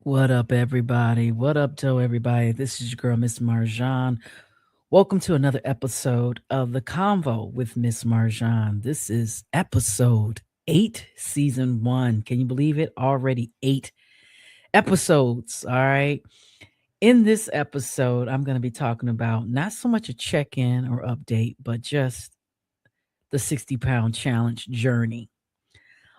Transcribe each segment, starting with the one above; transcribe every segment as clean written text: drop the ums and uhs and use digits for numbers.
What up, everybody? What up, to everybody? This is your girl, Miss Marjon. Welcome to another episode of the Convo with Miss Marjon. This is episode 8, season 1. Can you believe it? Already 8 episodes. All right. In this episode, I'm going to be talking about not so much a check in or update, but just the 60-pound challenge journey,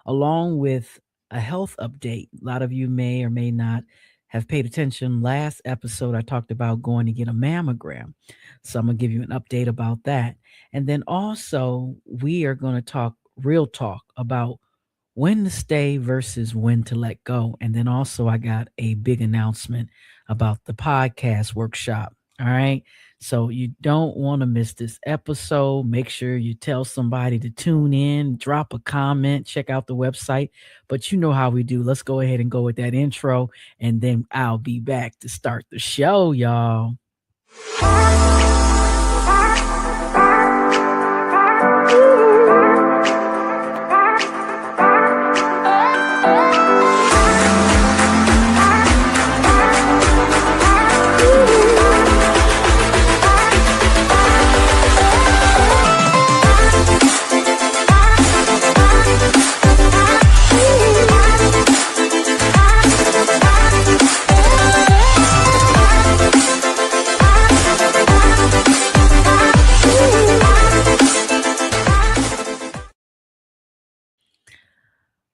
along with a health update. A lot of you may or may not have paid attention. Last episode, I talked about going to get a mammogram. So I'm going to give you an update about that. And then also, we are going to talk real talk about when to stay versus when to let go. And then also, I got a big announcement about the podcast workshop. All right. So you don't want to miss this episode. Make sure you tell somebody to tune in, drop a comment, check out the website. But you know how we do. Let's go ahead and go with that intro, and then I'll be back to start the show, y'all.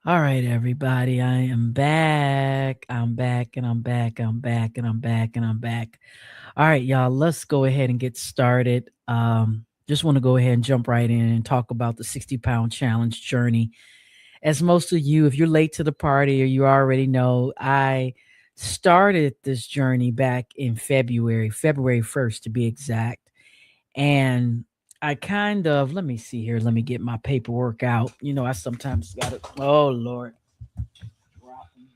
All right, everybody. I am back. I'm back and I'm back. I'm back and I'm back and I'm back. All right, y'all. Let's go ahead and get started. Just want to go ahead and jump right in and talk about the 60-pound challenge journey. As most of you, if you're late to the party or you already know, I started this journey back in February 1st to be exact. And I kind of, let me see here, let me get my paperwork out. I sometimes got to, oh Lord, dropping,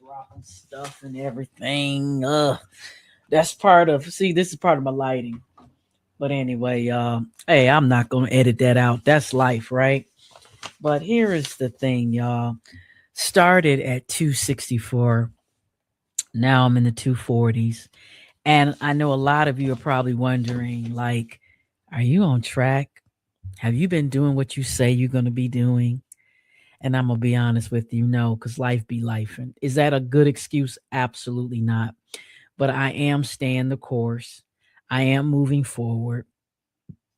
dropping stuff and everything. That's part of, see, this is part of my lighting. But anyway, hey, I'm not going to edit that out. That's life, right? But here is the thing, y'all. Started at 264. Now I'm in the 240s. And I know a lot of you are probably wondering, like, are you on track? Have you been doing what you say you're going to be doing? And I'm going to be honest with you, no, because life be life. And is that a good excuse? Absolutely not. But I am staying the course. I am moving forward,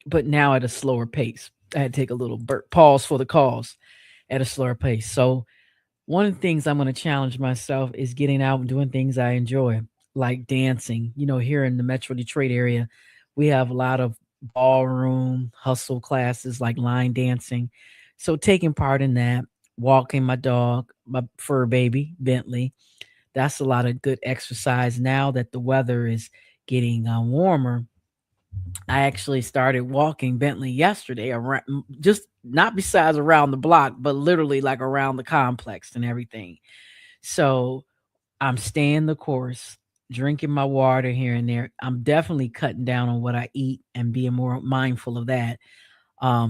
but now at a slower pace. I had to take a little pause for the cause at a slower pace. So one of the things I'm going to challenge myself is getting out and doing things I enjoy, like dancing. Here in the Metro Detroit area, we have a lot of ballroom hustle classes like line dancing. So taking part in that, walking my dog, my fur baby, Bentley, that's a lot of good exercise. Now that the weather is getting warmer, I actually started walking Bentley yesterday around, just not besides around the block, but literally like around the complex and everything. So I'm staying the course, drinking my water here and there. I'm definitely cutting down on what I eat and being more mindful of that.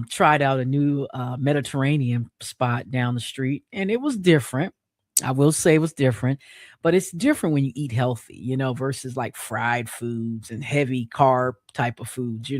Tried out a new Mediterranean spot down the street, and it was different. I will say it was different, but it's different when you eat healthy, versus like fried foods and heavy carb type of foods.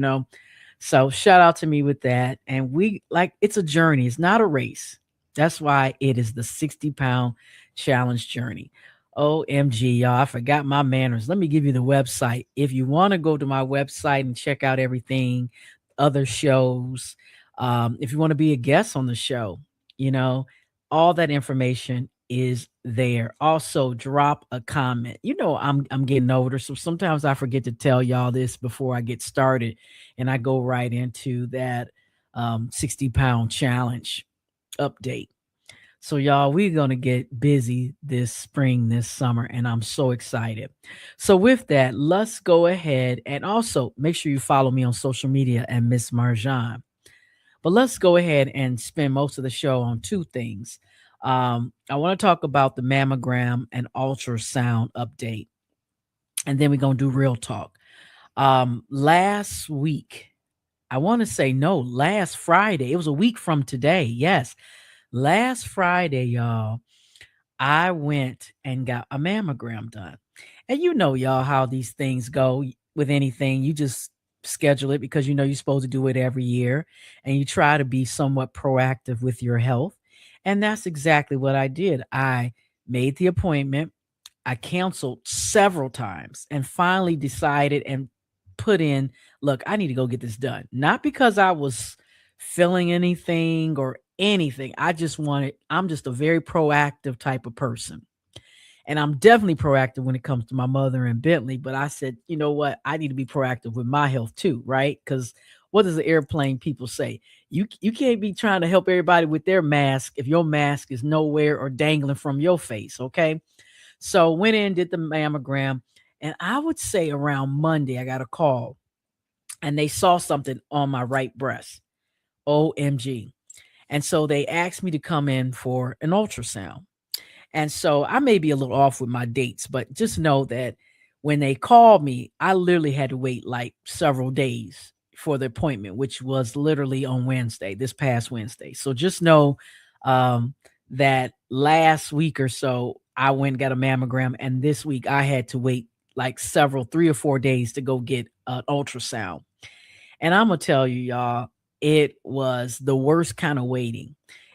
So shout out to me with that. And we like it's a journey, it's not a race. That's why it is the 60-pound challenge journey. OMG, y'all, I forgot my manners. Let me give you the website. If you want to go to my website and check out everything, other shows, if you want to be a guest on the show, you know, all that information is there. Also, drop a comment. I'm getting older, so sometimes I forget to tell y'all this before I get started, and I go right into that 60-pound challenge update. So, y'all, we're going to get busy this spring, this summer, and I'm so excited. So, with that, let's go ahead and also make sure you follow me on social media at Miss Marjon. But let's go ahead and spend most of the show on two things. I want to talk about the mammogram and ultrasound update, and then we're going to do real talk. Last week, I want to say no, last Friday, it was a week from today. Yes, last Friday, y'all, I went and got a mammogram done. And you know, y'all, how these things go with anything. You just schedule it because you know you're supposed to do it every year and you try to be somewhat proactive with your health. And that's exactly what I did. I made the appointment. I canceled several times and finally decided and put in, look, I need to go get this done. Not because I was feeling anything or anything. I'm just a very proactive type of person. And I'm definitely proactive when it comes to my mother and Bentley. But I said, you know what? I need to be proactive with my health too, right? Because what does the airplane people say? You can't be trying to help everybody with their mask if your mask is nowhere or dangling from your face. Okay. So went in, did the mammogram, and I would say around Monday I got a call and they saw something on my right breast. OMG. And so they asked me to come in for an ultrasound. And so I may be a little off with my dates, but just know that when they called me, I literally had to wait like several days for the appointment, which was literally on Wednesday, this past Wednesday. So just know um, that last week or so, I went and got a mammogram, and this week I had to wait like several, 3 or 4 days to go get an ultrasound. And I'm gonna tell you, y'all, it was the worst kind of waiting.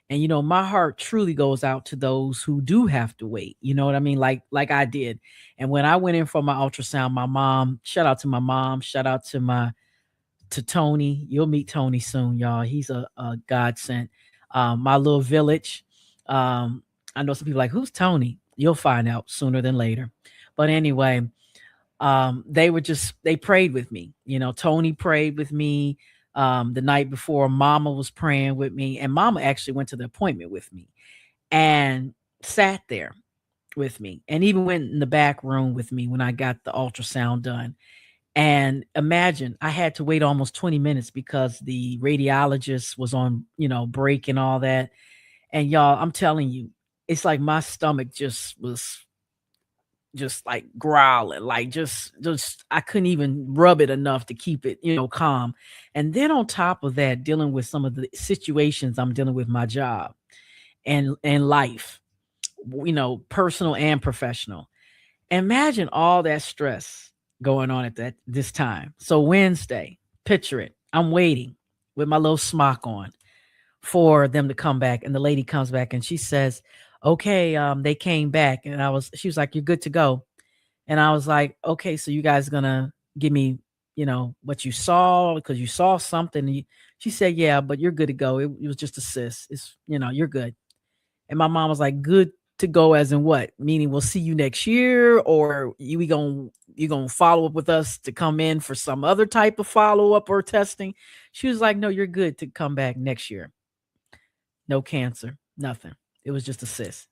And you know, my heart truly goes out to those who do have to wait. You know what I mean? Like I did. And when I went in for my ultrasound, my mom, shout out to my mom, shout out to Tony. You'll meet Tony soon, y'all. He's a godsend. My little village. Um, I know some people like, who's Tony? You'll find out sooner than later. But anyway, they prayed with me. You know, Tony prayed with me the night before. Mama was praying with me, and Mama actually went to the appointment with me and sat there with me, and even went in the back room with me when I got the ultrasound done. And imagine I had to wait almost 20 minutes because the radiologist was on, break and all that. And y'all, I'm telling you, it's like my stomach just was just like growling, like just I couldn't even rub it enough to keep it, calm. And then on top of that, dealing with some of the situations I'm dealing with my job and life, personal and professional. Imagine all that stress going on at that this time. So Wednesday, picture it. I'm waiting with my little smock on for them to come back. And the lady comes back and she says, okay, they came back. And she was like, you're good to go. And I was like, okay, so you guys gonna give me, what you saw because you saw something. She said, yeah, but you're good to go. It was just a cyst. It's, you're good. And my mom was like, good to go as in what? Meaning we'll see you next year, or you gonna follow up with us to come in for some other type of follow up or testing? She was like, no, you're good to come back next year. No cancer, nothing. It was just a cyst.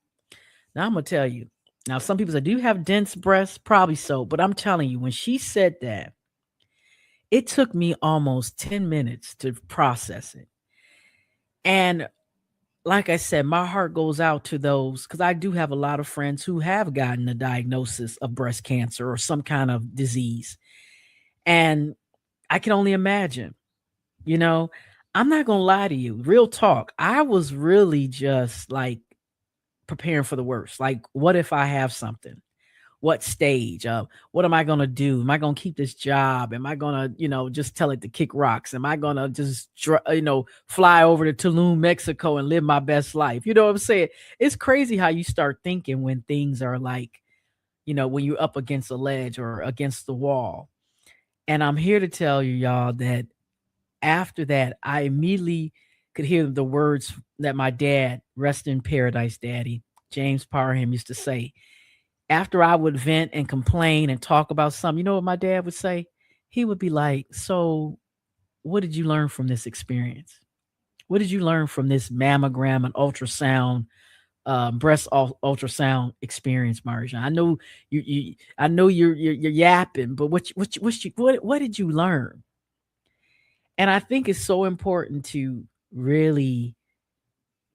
Now I'm gonna tell you. Now some people say, do you have dense breasts? Probably so, but I'm telling you, when she said that, it took me almost 10 minutes to process it. And like I said, my heart goes out to those because I do have a lot of friends who have gotten a diagnosis of breast cancer or some kind of disease. And I can only imagine, you know, I'm not going to lie to you. Real talk. I was really just like preparing for the worst. Like, what if I have something? What stage? What am I gonna do? Am I gonna keep this job? Am I gonna, just tell it to kick rocks? Am I gonna just, fly over to Tulum, Mexico, and live my best life? You know what I'm saying? It's crazy how you start thinking when things are like, when you're up against a ledge or against the wall. And I'm here to tell you, y'all, that after that, I immediately could hear the words that my dad, rest in paradise, Daddy, James Parham, used to say after I would vent and complain and talk about something. You know what my dad would say? He would be like, so what did you learn from this experience? What did you learn from this mammogram and ultrasound, ultrasound experience, Marjon? I know I know you're yapping, but what did you learn? And I think it's so important to really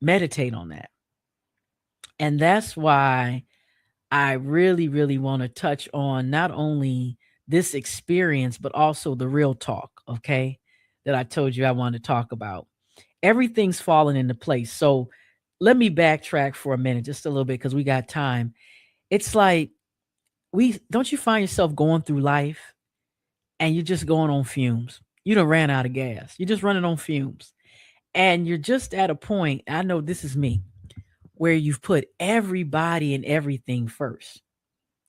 meditate on that. And that's why I really, really want to touch on not only this experience, but also the real talk, okay, that I told you I wanted to talk about. Everything's fallen into place. So let me backtrack for a minute, just a little bit, because we got time. It's like, we don't you find yourself going through life and you're just going on fumes. You done ran out of gas. You're just running on fumes. And you're just at a point, I know this is me, where you've put everybody and everything first,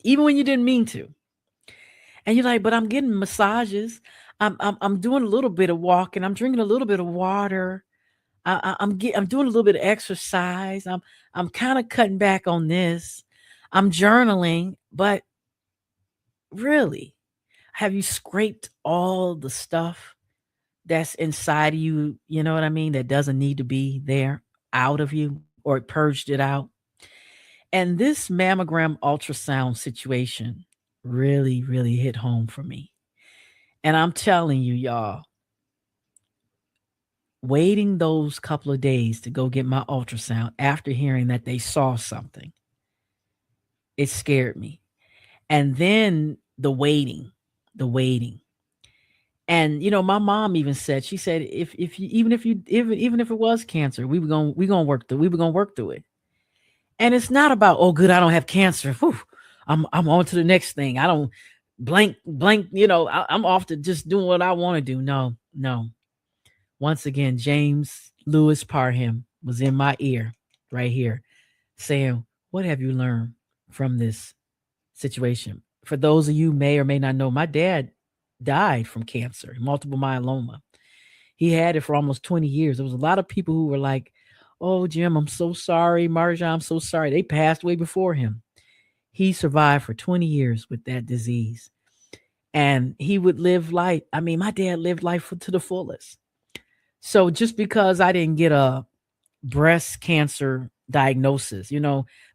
even when you didn't mean to. And you're like, but I'm getting massages. I'm doing a little bit of walking. I'm drinking a little bit of water. I'm doing a little bit of exercise. I'm kind of cutting back on this. I'm journaling, but really, have you scraped all the stuff that's inside of you, you know what I mean, that doesn't need to be there, out of you, or purged it out? And this mammogram ultrasound situation really, really hit home for me. And I'm telling you, y'all, waiting those couple of days to go get my ultrasound after hearing that they saw something, it scared me. And then the waiting. And my mom even said, she said, if you even if it was cancer, we were gonna work through it. And it's not about, oh good, I don't have cancer. Whew, I'm on to the next thing. I don't blank, I'm off to just doing what I want to do. No, no. Once again, James Lewis Parham was in my ear right here saying, what have you learned from this situation? For those of you may or may not know, my dad died from cancer, multiple myeloma. He had it for almost 20 years. There was a lot of people who were like, oh, Jim, I'm so sorry. Marjon, I'm so sorry. They passed away before him. He survived for 20 years with that disease. And he would live life. I mean, my dad lived life to the fullest. So just because I didn't get a breast cancer diagnosis,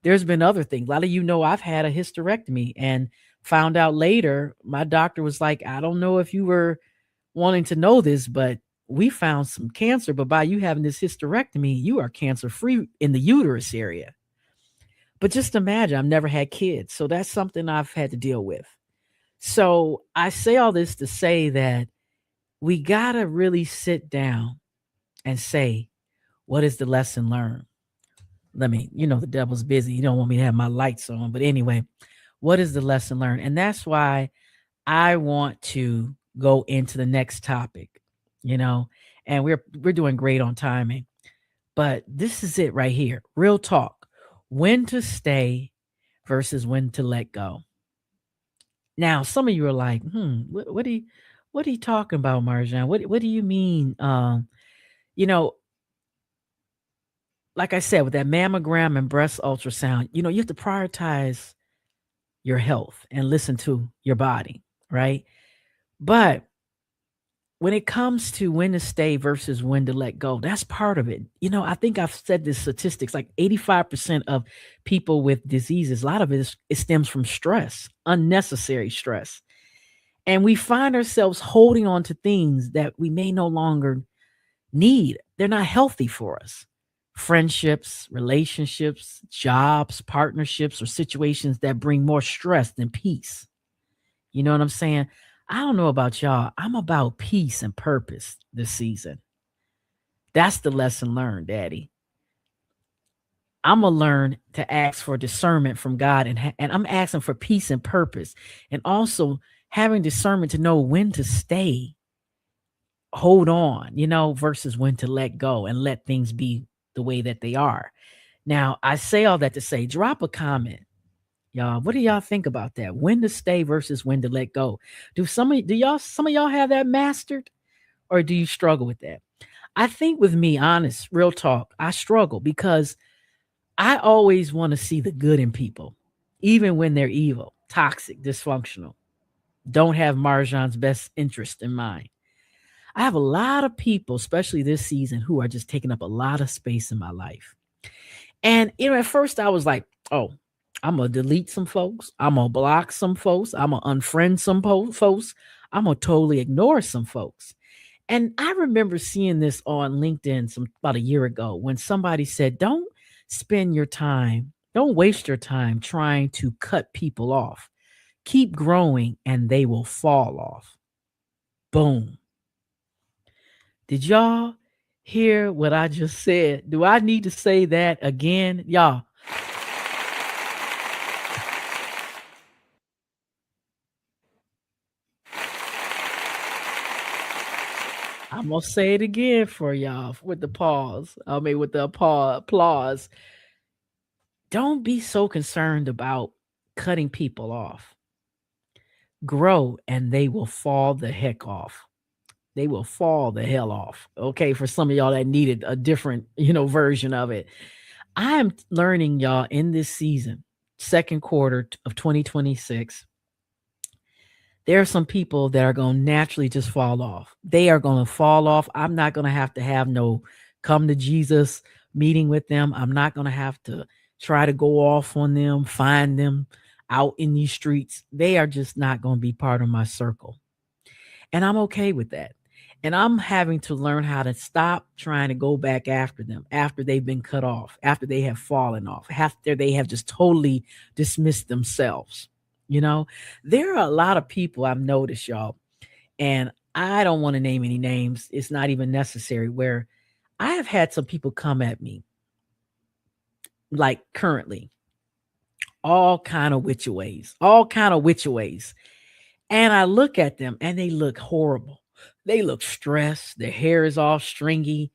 there's been other things. A lot of I've had a hysterectomy and found out later, my doctor was like, I don't know if you were wanting to know this, but we found some cancer. But by you having this hysterectomy, you are cancer free in the uterus area. But just imagine, I've never had kids. So that's something I've had to deal with. So I say all this to say that we got to really sit down and say, what is the lesson learned? Let me, the devil's busy. You don't want me to have my lights on. But anyway, what is the lesson learned? And that's why I want to go into the next topic, and we're doing great on timing. But this is it right here. Real talk. When to stay versus when to let go. Now, some of you are like, what are you talking about, Marjon? What do you mean? You know, like I said, with that mammogram and breast ultrasound, you have to prioritize your health and listen to your body, right? But when it comes to when to stay versus when to let go, that's part of it. I think I've said this statistics, like 85% of people with diseases, a lot of it stems from stress, unnecessary stress. And we find ourselves holding on to things that we may no longer need. They're not healthy for us. Friendships, relationships, jobs, partnerships, or situations that bring more stress than peace. You know what I'm saying? I don't know about y'all. I'm about peace and purpose this season. That's the lesson learned, Daddy. I'm going to learn to ask for discernment from God, and I'm asking for peace and purpose, and also having discernment to know when to stay, hold on, versus when to let go and let things be the way that they are. Now, I say all that to say, drop a comment. Y'all, what do y'all think about that? When to stay versus when to let go? Some of y'all have that mastered, or do you struggle with that? I think with me, honest, real talk, I struggle because I always want to see the good in people, even when they're evil, toxic, dysfunctional, don't have Marjon's best interest in mind. I have a lot of people, especially this season, who are just taking up a lot of space in my life. And, at first I was like, oh, I'm going to delete some folks. I'm going to block some folks. I'm going to unfriend some folks. I'm going to totally ignore some folks. And I remember seeing this on LinkedIn about a year ago when somebody said, don't waste your time trying to cut people off. Keep growing and they will fall off. Boom. Did y'all Hear what I just said. Do I need to say that again? Y'all, I'm gonna say it again for y'all with the pause. I mean, with the applause. Don't be so concerned about cutting people off. Grow and they will fall the heck off. They will fall the hell off. Okay, for some of y'all that needed a different, version of it. I am learning, y'all, in this season, second quarter of 2026, there are some people that are going to naturally just fall off. They are going to fall off. I'm not going to have no come to Jesus meeting with them. I'm not going to have to try to go off on them, find them out in these streets. They are just not going to be part of my circle. And I'm okay with that. And I'm having to learn how to stop trying to go back after them after they've been cut off, after they have fallen off, after they have just totally dismissed themselves. You know, there are a lot of people I've noticed, y'all, and I don't want to name any names. It's not even necessary. Where I have had some people come at me, like currently, all kind of witch ways, all kind of witch ways. And I look at them and they look horrible. They look stressed. Their hair is all stringy.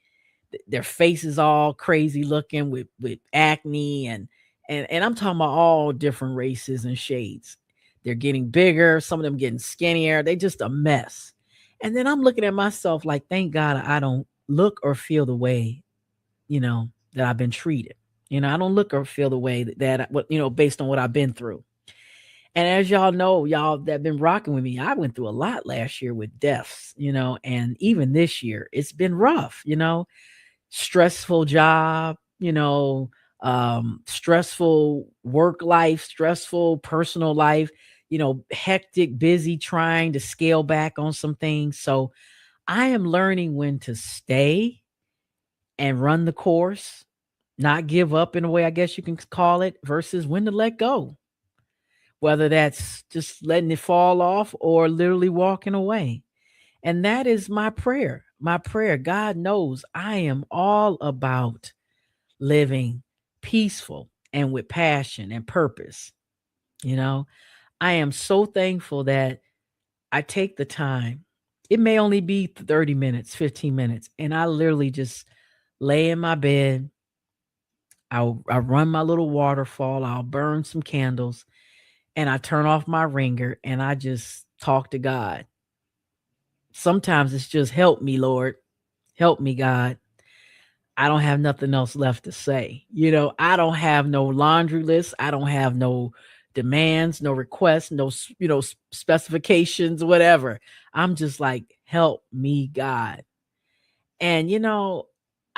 Their face is all crazy looking with acne and I'm talking about all different races and shades. They're getting bigger, some of them getting skinnier. They just a mess. And then I'm looking at myself like, thank God I don't look or feel the way, that I've been treated. I don't look or feel the way what, based on what I've been through. And as y'all know, y'all that been rocking with me, I went through a lot last year with deaths, and even this year, it's been rough, stressful job, stressful work life, stressful personal life, hectic, busy trying to scale back on some things. So I am learning when to stay and run the course, not give up in a way, I guess you can call it, versus when to let go, whether that's just letting it fall off or literally walking away. And that is my prayer. My prayer. God knows I am all about living peaceful and with passion and purpose. You know, I am so thankful that I take the time. It may only be 30 minutes, 15 minutes, and I literally just lay in my bed. I run my little waterfall. I'll burn some candles and I turn off my ringer and I just talk to God. Sometimes it's just help me, Lord. Help me, God. I don't have nothing else left to say. I don't have no laundry list. I don't have no demands, no requests, no, specifications, whatever. I'm just like, help me, God. And,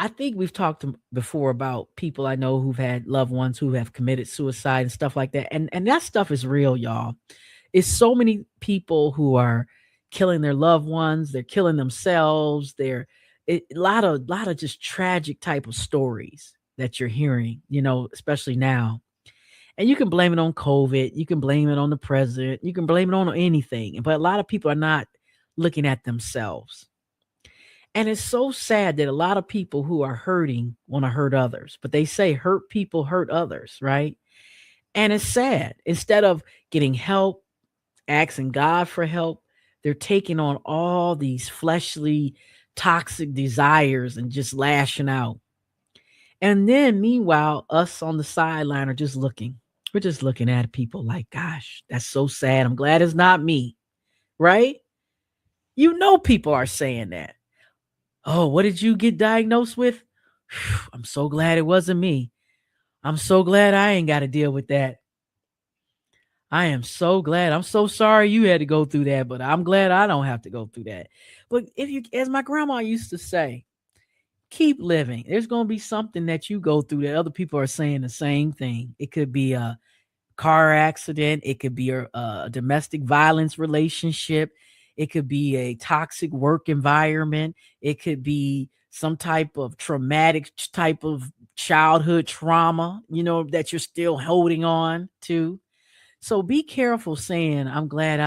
I think we've talked before about people I know who've had loved ones who have committed suicide and stuff like that. And that stuff is real, y'all. It's so many people who are killing their loved ones, they're killing themselves, a lot of just tragic type of stories that you're hearing, especially now. And you can blame it on COVID, you can blame it on the president, you can blame it on anything, but a lot of people are not looking at themselves. And it's so sad that a lot of people who are hurting want to hurt others, but they say hurt people hurt others, right? And it's sad. Instead of getting help, asking God for help, they're taking on all these fleshly, toxic desires and just lashing out. And then, meanwhile, us on the sideline are just looking. We're just looking at people like, gosh, that's so sad. I'm glad it's not me, right? People are saying that. Oh, what did you get diagnosed with? I'm so glad it wasn't me. I'm so glad I ain't got to deal with that. I am so glad. I'm so sorry you had to go through that, but I'm glad I don't have to go through that. But if you, as my grandma used to say, keep living. There's going to be something that you go through that other people are saying the same thing. It could be a car accident. It could be a domestic violence relationship. It could be a toxic work environment. It could be some type of traumatic type of childhood trauma, that you're still holding on to. So be careful saying, I'm glad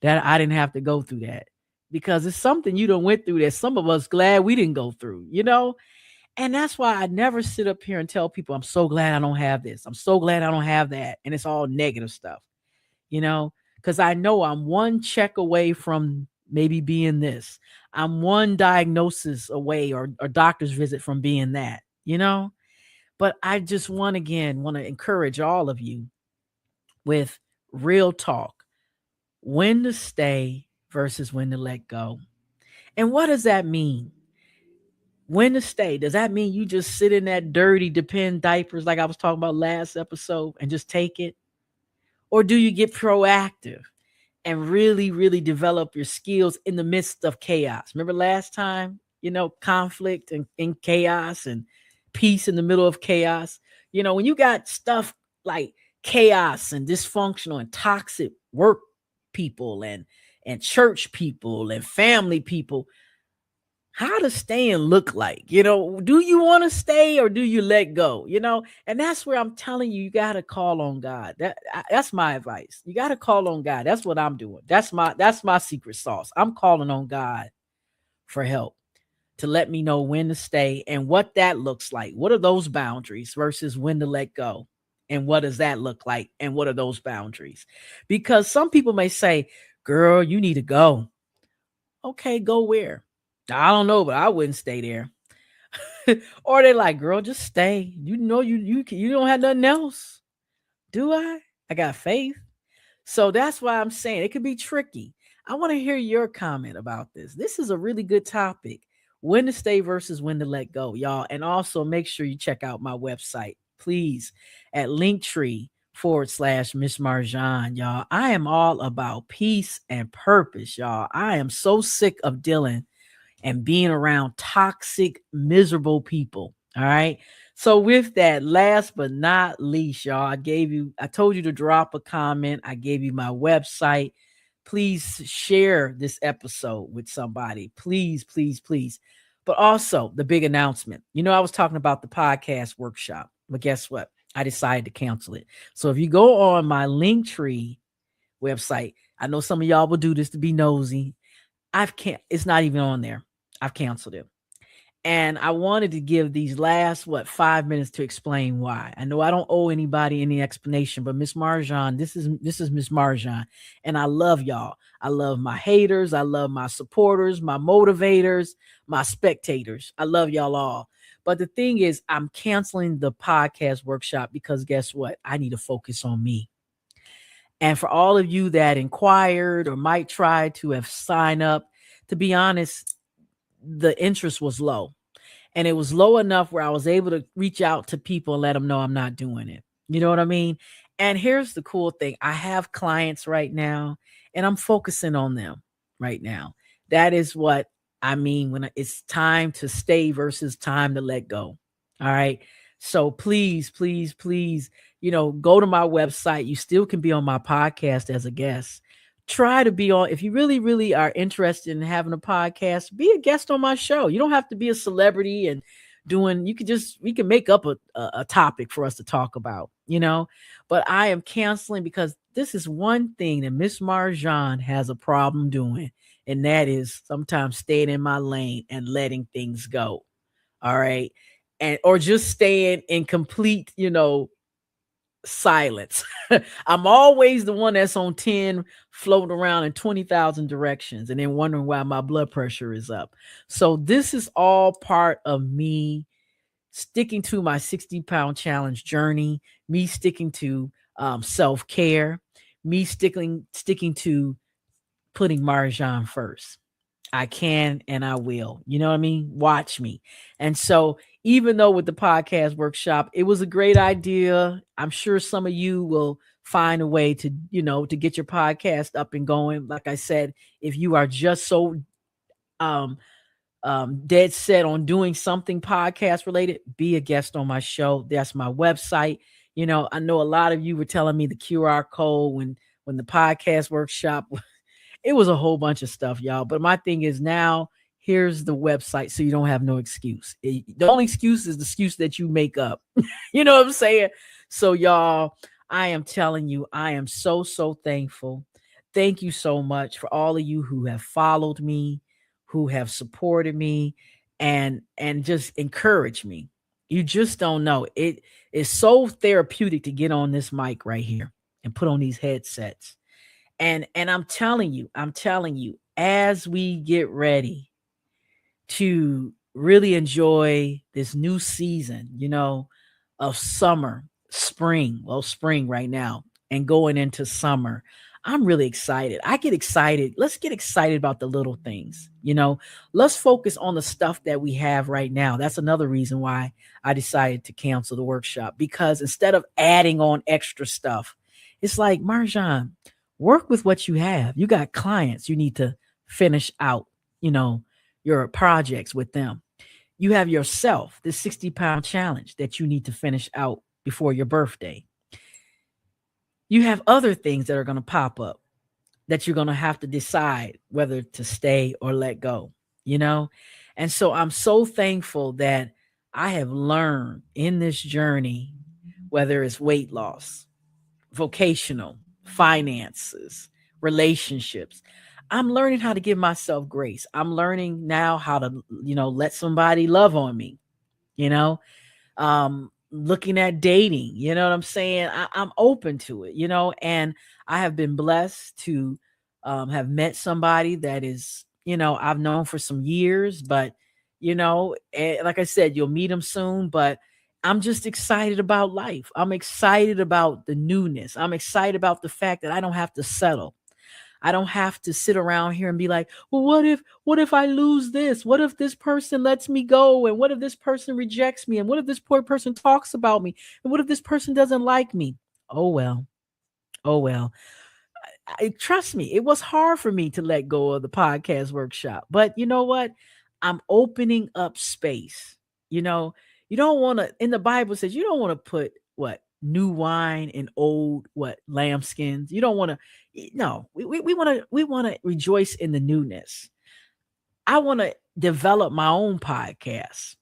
that I didn't have to go through that. because it's something you done went through that some of us glad we didn't go through, you know? And that's why I never sit up here and tell people, I'm so glad I don't have this. I'm so glad I don't have that. And it's all negative stuff, you know, because I know I'm one check away from maybe being this. I'm one diagnosis away or doctor's visit from being that, you know? But I just want to encourage all of you with real talk, when to stay versus when to let go. And what does that mean? When to stay? Does that mean you just sit in that dirty depend diapers like I was talking about last episode and just take it? Or do you get proactive and really, really develop your skills in the midst of chaos? Remember last time, conflict and chaos and peace in the middle of chaos? When you got stuff like chaos and dysfunctional and toxic work people and church people and family people, how does staying look like? Do you want to stay or do you let go? And that's where I'm telling you, you got to call on God. That's my advice. You got to call on God. That's what I'm doing. That's my secret sauce. I'm calling on God for help to let me know when to stay and what that looks like. What are those boundaries versus when to let go? And what does that look like? And what are those boundaries? Because some people may say, girl, you need to go. Okay, go where? I don't know, but I wouldn't stay there. Or they like, girl, just stay. You don't have nothing else. Do I? I got faith. So that's why I'm saying it could be tricky. I want to hear your comment about this. This is a really good topic. When to stay versus when to let go, y'all. And also make sure you check out my website, please, at Linktree/Miss Marjon, y'all. I am all about peace and purpose, y'all. I am so sick of dealing and being around toxic, miserable people. All right. So with that, last but not least, y'all, I told you to drop a comment. I gave you my website. Please share this episode with somebody. Please, please, please. But also the big announcement. I was talking about the podcast workshop, but guess what? I decided to cancel it. So if you go on my Linktree website, I know some of y'all will do this to be nosy. It's not even on there. I've canceled it. And I wanted to give these last 5 minutes to explain why. I know I don't owe anybody any explanation, but Miss Marjon, this is Miss Marjon, and I love y'all. I love my haters, I love my supporters, my motivators, my spectators. I love y'all all. But the thing is, I'm canceling the podcast workshop because guess what? I need to focus on me. And for all of you that inquired or might try to have signed up, to be honest, the interest was low. And it was low enough where I was able to reach out to people and let them know I'm not doing it. You know what I mean? And here's the cool thing. I have clients right now and I'm focusing on them right now. That is what I mean when it's time to stay versus time to let go. All right. So please, please, please, go to my website. You still can be on my podcast as a guest. Try to be on, if you really, really are interested in having a podcast, be a guest on my show. You don't have to be a celebrity and we can make up a topic for us to talk about, but I am canceling because this is one thing that Miss Marjon has a problem doing. And that is sometimes staying in my lane and letting things go. All right. Or just staying in complete, silence. I'm always the one that's on 10, floating around in 20,000 directions and then wondering why my blood pressure is up. So this is all part of me sticking to my 60-pound challenge journey, me sticking to self-care, me sticking to putting Marjon first. I can and I will. You know what I mean? Watch me. And so, even though with the podcast workshop, it was a great idea, I'm sure some of you will find a way to get your podcast up and going. Like I said, if you are just so um dead set on doing something podcast related, be a guest on my show. That's my website. I know a lot of you were telling me the QR code when the podcast workshop it was a whole bunch of stuff, y'all. But my thing is now, here's the website so you don't have no excuse. The only excuse is the excuse that you make up. You know what I'm saying? So, y'all, I am telling you, I am so, so thankful thank you so much for all of you who have followed me, who have supported me, and just encouraged me. You just don't know. It is so therapeutic to get on this mic right here and put on these headsets. And I'm telling you, as we get ready to really enjoy this new season, of summer, spring, well, spring right now, and going into summer. I'm really excited. I get excited. Let's get excited about the little things. Let's focus on the stuff that we have right now. That's another reason why I decided to cancel the workshop, because instead of adding on extra stuff, it's like, Marjon, work with what you have. You got clients you need to finish out, you know, your projects with them. You have yourself, this 60-pound challenge that you need to finish out before your birthday. You have other things that are going to pop up that you're going to have to decide whether to stay or let go, you know? And so I'm so thankful that I have learned in this journey, whether it's weight loss, vocational, finances, relationships. I'm learning how to give myself grace. I'm learning now how to, let somebody love on me, you know, looking at dating, you know what I'm saying? I'm open to it, and I have been blessed to have met somebody that is, I've known for some years, but, like I said, you'll meet them soon, but I'm just excited about life. I'm excited about the newness. I'm excited about the fact that I don't have to settle. I don't have to sit around here and be like, well, what if I lose this? What if this person lets me go? And what if this person rejects me? And what if this poor person talks about me? And what if this person doesn't like me? Oh well. Oh well. Trust me, it was hard for me to let go of the podcast workshop. But you know what? I'm opening up space. You know, you don't want to, in the Bible says, you don't want to put what? New wine in old what lambskins. You don't want to, no, we want to rejoice in the newness. I want to develop my own podcast.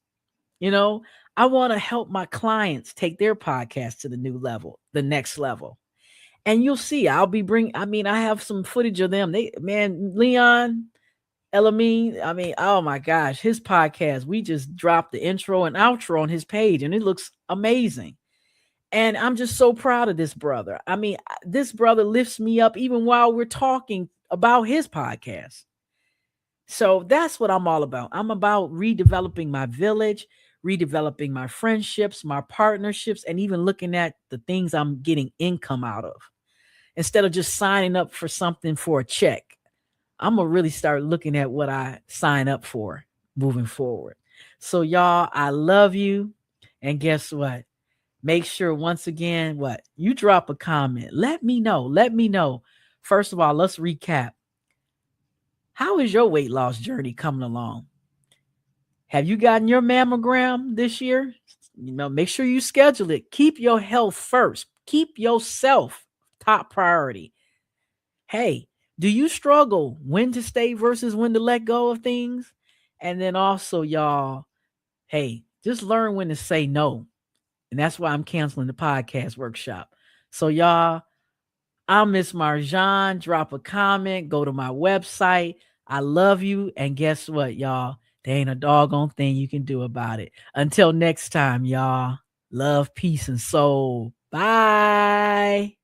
You know, I want to help my clients take their podcast to the new level, the next level. And you'll see, I mean, I have some footage of them. Leon, Elamine, I mean, oh my gosh, his podcast, we just dropped the intro and outro on his page and it looks amazing. And I'm just so proud of this brother. I mean, this brother lifts me up even while we're talking about his podcast. So that's what I'm all about. I'm about redeveloping my village, redeveloping my friendships, my partnerships, and even looking at the things I'm getting income out of. Instead of just signing up for something for a check, I'm going to really start looking at what I sign up for moving forward. So, y'all, I love you. And guess what? Make sure once again, what you drop a comment. Let me know. Let me know. First of all, let's recap. How is your weight loss journey coming along? Have you gotten your mammogram this year? Make sure you schedule it. Keep your health first. Keep yourself top priority. Hey, do you struggle when to stay versus when to let go of things? And then also, y'all, hey, just learn when to say no. And that's why I'm canceling the podcast workshop. So, y'all, I'm Miss Marjon. Drop a comment, go to my website. I love you. And guess what, y'all? There ain't a doggone thing you can do about it. Until next time, y'all. Love, peace, and soul. Bye.